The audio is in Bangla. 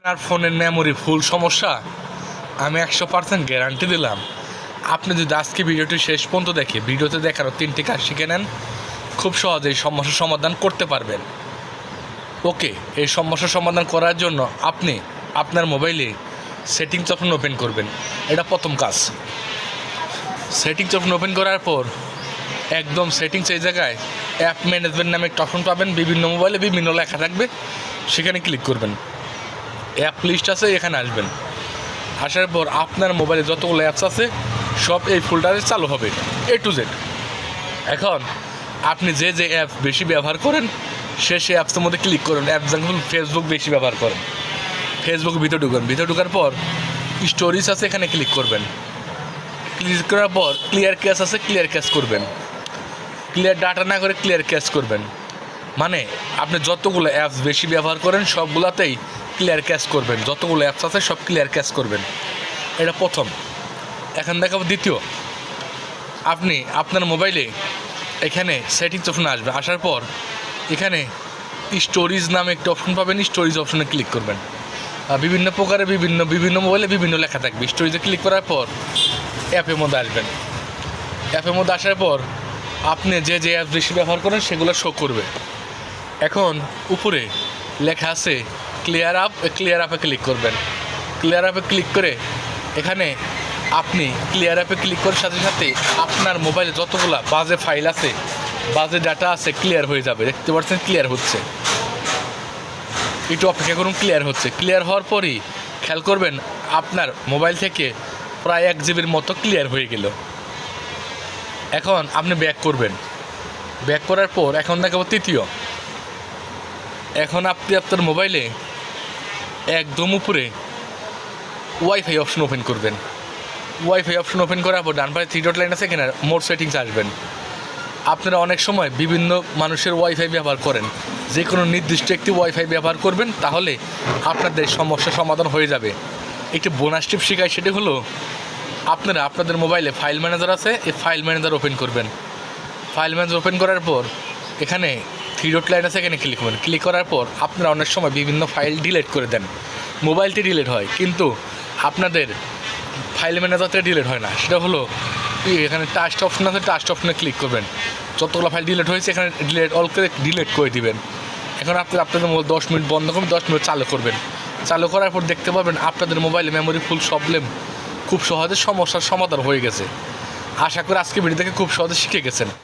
আপনার ফোনের মেমোরি ফুল সমস্যা, আমি 100% গ্যারান্টি দিলাম। আপনি যদি আজকে ভিডিওটি শেষ পর্যন্ত দেখে ভিডিওতে দেখানো 3টি কাজ শিখে নেন, খুব সহজেই সমস্যার সমাধান করতে পারবেন। ওকে, এই সমস্যার সমাধান করার জন্য আপনি আপনার মোবাইলে সেটিংস অপশন ওপেন করবেন। এটা প্রথম কাজ। সেটিংস অপশন ওপেন করার পর একদম সেটিংস এই জায়গায় অ্যাপ ম্যানেজমেন্ট নামে একটা অপশন পাবেন। বিভিন্ন মোবাইলে বিভিন্ন লেখা থাকবে, সেখানে ক্লিক করবেন। অ্যাপ লিস্ট আছে, এখানে আসবেন। আসার পর আপনার মোবাইলে যতগুলো অ্যাপস আছে সব এই ফোল্ডারে চালু হবে, A to Z। এখন আপনি যে যে অ্যাপ বেশি ব্যবহার করেন সেই অ্যাপসের মধ্যে ক্লিক করুন। অ্যাপ যেমন ফেসবুক বেশি ব্যবহার করেন, ফেসবুকের ভিতরে ঢুকবেন। ভিতরে ঢোকার পর স্টোরিজ আছে, এখানে ক্লিক করবেন। ক্লিক করার পর ক্লিয়ার ক্যাশ আছে, ক্লিয়ার ক্যাশ করবেন। ক্লিয়ার ডাটা না করে ক্লিয়ার ক্যাশ করবেন। মানে আপনি যতগুলো অ্যাপস বেশি ব্যবহার করেন সবগুলোতেই ক্লিয়ার ক্যাশ করবেন। যতগুলো অ্যাপস আছে সব ক্লিয়ার ক্যাশ করবেন। এটা প্রথম। এখন দেখাবো দ্বিতীয়। আপনি আপনার মোবাইলে এখানে সেটিংস অপশনে আসবে। আসার পর এখানে স্টোরিজ নামে একটা অপশন পাবেন। স্টোরিজ অপশনে ক্লিক করবেন। বিভিন্ন প্রকারের বিভিন্ন মোবাইলে বিভিন্ন লেখা থাকবে। স্টোরিজে ক্লিক করার পর অ্যাপের মধ্যে আসবেন। অ্যাপের মধ্যে আসার পর আপনি যে যে অ্যাপ বেশি ব্যবহার করেন সেগুলো শো করবে। এখন উপরে লেখা আছে ক্লিয়ার আপ, ক্লিয়ার আপে ক্লিক করবেন। ক্লিয়ার আপে ক্লিক করে এখানে আপনি ক্লিয়ার অ্যাপে ক্লিক করার সাথে সাথে আপনার মোবাইলে যতগুলো বাজে ফাইল আছে, বাজে ডাটা আছে ক্লিয়ার হয়ে যাবে। দেখতে পাচ্ছেন ক্লিয়ার হচ্ছে। একটু অপেক্ষা করুন, ক্লিয়ার হচ্ছে। ক্লিয়ার হওয়ার পরই খেয়াল করবেন আপনার মোবাইল থেকে প্রায় 1 জিবির মতো ক্লিয়ার হয়ে গেল। এখন আপনি ব্যাক করবেন। ব্যাক করার পর এখন দেখাবো তৃতীয়। এখন আপনি আপনার মোবাইলে একদম উপরে ওয়াইফাই অপশন ওপেন করবেন। ওয়াইফাই অপশন ওপেন করার পর ডান পাশে 3 ডট লাইন আছে, এখানে মোর সেটিংস আসবেন। আপনারা অনেক সময় বিভিন্ন মানুষের ওয়াইফাই ব্যবহার করেন, যে কোনো নির্দিষ্ট একটি ওয়াইফাই ব্যবহার করবেন, তাহলে আপনাদের সমস্যার সমাধান হয়ে যাবে। একটি বোনাস টিপ শেখায়, সেটি হলো আপনারা আপনাদের মোবাইলে ফাইল ম্যানেজার আছে, এই ফাইল ম্যানেজার ওপেন করবেন। ফাইল ম্যানেজার ওপেন করার পর এখানে 3 ডট লাইন আছে, এখানে ক্লিক করবেন। ক্লিক করার পর আপনারা অনেক সময় বিভিন্ন ফাইল ডিলিট করে দেন। মোবাইলটি ডিলিট হয়, কিন্তু আপনাদের ফাইল ম্যানেজারতে ডিলিট হয় না। সেটা হলো এখানে টাস্ট অপশন আছে, টাস্ট অপশনে ক্লিক করবেন। যতগুলো ফাইল ডিলিট হয়েছে এখানে ডিলিট অল করে ডিলিট করে দিবেন। এখন আপনাদের মোবাইল 10 মিনিট বন্ধ করবেন, 10 মিনিট চালু করবেন। চালু করার পর দেখতে পাবেন আপনাদের মোবাইলে মেমোরি ফুল প্রবলেম খুব সহজে সমস্যার সমাধান হয়ে গেছে। আশা করি আজকে ভিডিও থেকে খুব সহজে শিখে গেছেন।